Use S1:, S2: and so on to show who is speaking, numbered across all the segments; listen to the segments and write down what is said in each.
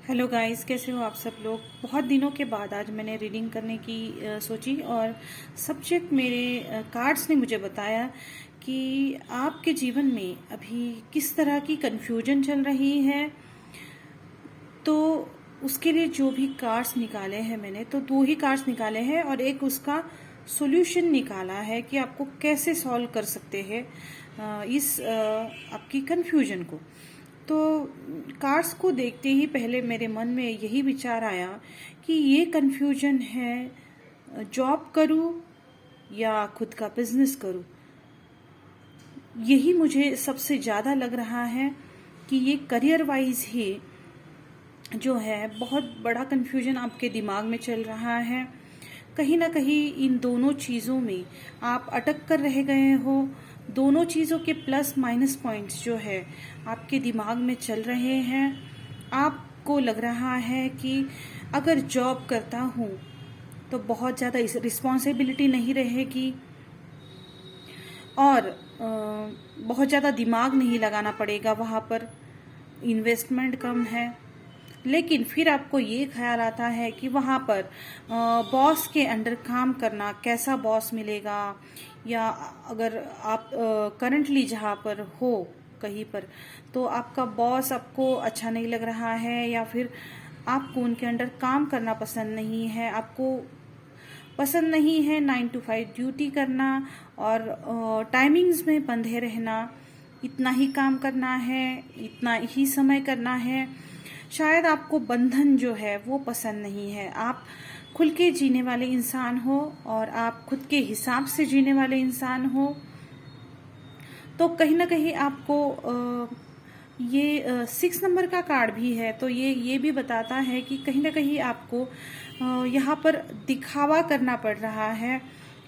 S1: Hello guys, कैसे हो आप सब लोग। बहुत दिनों के बाद आज मैंने रीडिंग करने की सोची और सब्जेक्ट मेरे कार्ड्स ने मुझे बताया कि आपके जीवन में अभी किस तरह की कन्फ्यूजन चल रही है। तो उसके लिए जो भी कार्ड्स निकाले हैं मैंने, तो 2 ही कार्ड्स निकाले हैं और एक उसका सॉल्यूशन निकाला है कि आपको कैसे सॉल्व कर सकते हैं इस आपकी कन्फ्यूजन को। तो कार्ड्स को देखते ही पहले मेरे मन में यही विचार आया कि ये कन्फ्यूजन है, जॉब करूं या खुद का बिजनेस करूं। यही मुझे सबसे ज़्यादा लग रहा है कि ये करियर वाइज ही जो है बहुत बड़ा कन्फ्यूजन आपके दिमाग में चल रहा है। कहीं ना कहीं इन दोनों चीज़ों में आप अटक कर रह गए हो। दोनों चीज़ों के प्लस माइनस पॉइंट्स जो है आपके दिमाग में चल रहे हैं। आपको लग रहा है कि अगर जॉब करता हूँ तो बहुत ज़्यादा रिस्पॉन्सिबिलिटी नहीं रहेगी और बहुत ज़्यादा दिमाग नहीं लगाना पड़ेगा, वहाँ पर इन्वेस्टमेंट कम है। लेकिन फिर आपको ये ख्याल आता है कि वहाँ पर बॉस के अंडर काम करना, कैसा बॉस मिलेगा, या अगर आप करंटली जहाँ पर हो कहीं पर, तो आपका बॉस आपको अच्छा नहीं लग रहा है या फिर आपको उनके अंडर काम करना पसंद नहीं है। आपको पसंद नहीं है 9 to 5 ड्यूटी करना और टाइमिंग्स में बंधे रहना, इतना ही काम करना है, इतना ही समय करना है। शायद आपको बंधन जो है वो पसंद नहीं है। आप खुल के जीने वाले इंसान हो और आप खुद के हिसाब से जीने वाले इंसान हो। तो कहीं ना कहीं आपको ये 6 नंबर का कार्ड भी है, तो ये भी बताता है कि कहीं ना कहीं आपको यहाँ पर दिखावा करना पड़ रहा है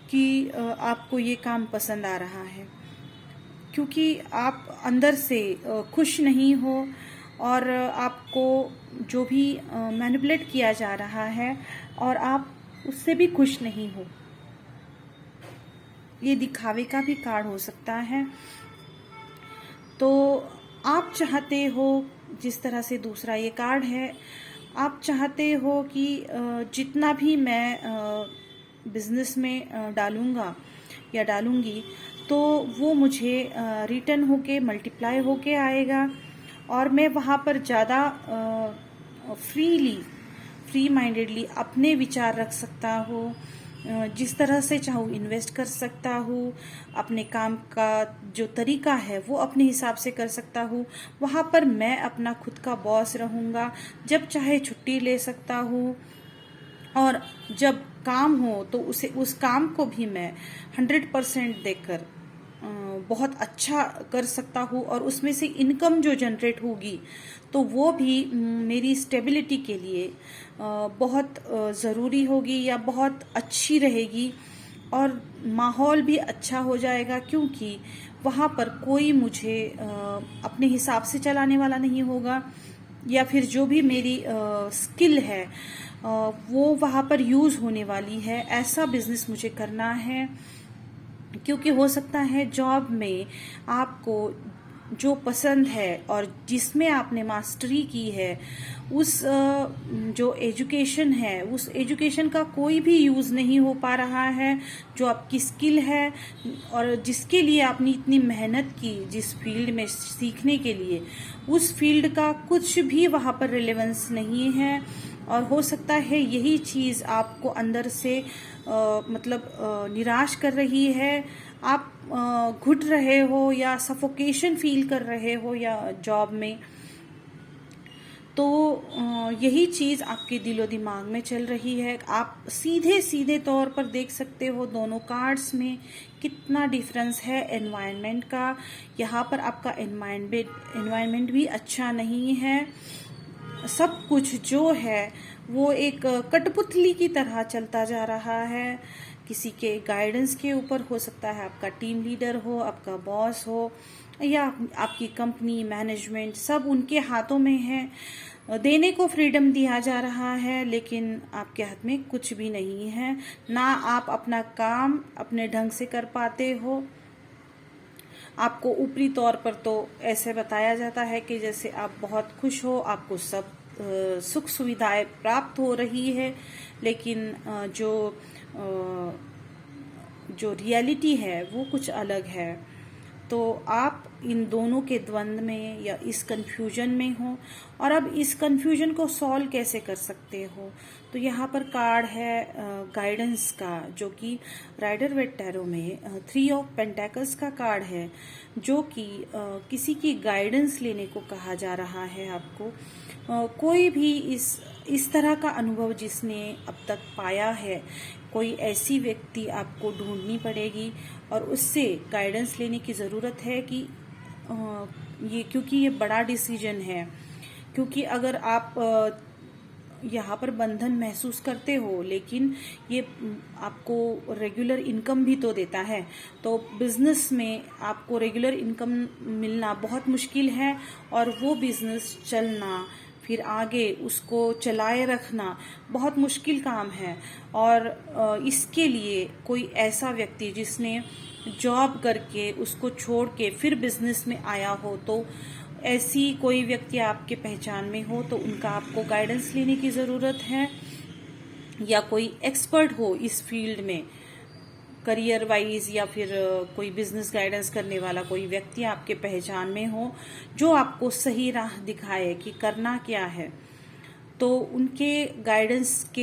S1: कि आपको ये काम पसंद आ रहा है, क्योंकि आप अंदर से खुश नहीं हो और आपको जो भी मैनिपुलेट किया जा रहा है और आप उससे भी खुश नहीं हो। ये दिखावे का भी कार्ड हो सकता है। तो आप चाहते हो, जिस तरह से दूसरा ये कार्ड है, आप चाहते हो कि जितना भी मैं बिजनेस में डालूंगा या डालूंगी तो वो मुझे रिटर्न होके मल्टीप्लाई होके आएगा और मैं वहाँ पर ज़्यादा फ्री माइंडेडली अपने विचार रख सकता हूँ, जिस तरह से चाहूँ इन्वेस्ट कर सकता हूँ, अपने काम का जो तरीका है वो अपने हिसाब से कर सकता हूँ। वहाँ पर मैं अपना खुद का बॉस रहूँगा, जब चाहे छुट्टी ले सकता हूँ और जब काम हो तो उस काम को भी मैं 100% देकर बहुत अच्छा कर सकता हूँ और उसमें से इनकम जो जनरेट होगी तो वो भी मेरी स्टेबिलिटी के लिए बहुत ज़रूरी होगी या बहुत अच्छी रहेगी और माहौल भी अच्छा हो जाएगा, क्योंकि वहाँ पर कोई मुझे अपने हिसाब से चलाने वाला नहीं होगा या फिर जो भी मेरी स्किल है वो वहाँ पर यूज़ होने वाली है। ऐसा बिजनेस मुझे करना है, क्योंकि हो सकता है जॉब में आपको जो पसंद है और जिसमें आपने मास्टरी की है, उस जो एजुकेशन है उस एजुकेशन का कोई भी यूज़ नहीं हो पा रहा है। जो आपकी स्किल है और जिसके लिए आपने इतनी मेहनत की, जिस फील्ड में सीखने के लिए, उस फील्ड का कुछ भी वहाँ पर रिलेवेंस नहीं है। और हो सकता है यही चीज़ आपको अंदर से निराश कर रही है। आप घुट रहे हो या सफोकेशन फील कर रहे हो या जॉब में। तो यही चीज़ आपके दिलो दिमाग में चल रही है। आप सीधे सीधे तौर पर देख सकते हो दोनों कार्ड्स में कितना डिफरेंस है एनवायरनमेंट का। यहाँ पर आपका एनवायरनमेंट भी अच्छा नहीं है। सब कुछ जो है वो एक कठपुतली की तरह चलता जा रहा है। किसी के गाइडेंस के ऊपर, हो सकता है आपका टीम लीडर हो, आपका बॉस हो या आपकी कंपनी मैनेजमेंट, सब उनके हाथों में है। देने को फ्रीडम दिया जा रहा है लेकिन आपके हाथ में कुछ भी नहीं है। ना आप अपना काम अपने ढंग से कर पाते हो। आपको ऊपरी तौर पर तो ऐसे बताया जाता है कि जैसे आप बहुत खुश हो, आपको सब सुख सुविधाएं प्राप्त हो रही है, लेकिन जो रियलिटी है वो कुछ अलग है। तो आप इन दोनों के द्वंद में या इस कंफ्यूजन में हो, और अब इस कंफ्यूजन को सॉल्व कैसे कर सकते हो। तो यहाँ पर कार्ड है गाइडेंस का, जो कि राइडर वेट टैरो में 3 ऑफ पेंटेकल्स का कार्ड है, जो कि किसी की गाइडेंस लेने को कहा जा रहा है आपको। कोई भी इस तरह का अनुभव जिसने अब तक पाया है, कोई ऐसी व्यक्ति आपको ढूंढनी पड़ेगी और उससे गाइडेंस लेने की ज़रूरत है कि क्योंकि ये बड़ा डिसीजन है। क्योंकि अगर आप यहाँ पर बंधन महसूस करते हो, लेकिन ये आपको रेगुलर इनकम भी तो देता है। तो बिजनेस में आपको रेगुलर इनकम मिलना बहुत मुश्किल है, और वो बिजनेस चलना, फिर आगे उसको चलाए रखना बहुत मुश्किल काम है। और इसके लिए कोई ऐसा व्यक्ति जिसने जॉब करके उसको छोड़ के फिर बिजनेस में आया हो, तो ऐसी कोई व्यक्ति आपके पहचान में हो तो उनका आपको गाइडेंस लेने की ज़रूरत है। या कोई एक्सपर्ट हो इस फील्ड में करियर वाइज, या फिर कोई बिजनेस गाइडेंस करने वाला कोई व्यक्ति आपके पहचान में हो, जो आपको सही राह दिखाए कि करना क्या है। तो उनके गाइडेंस के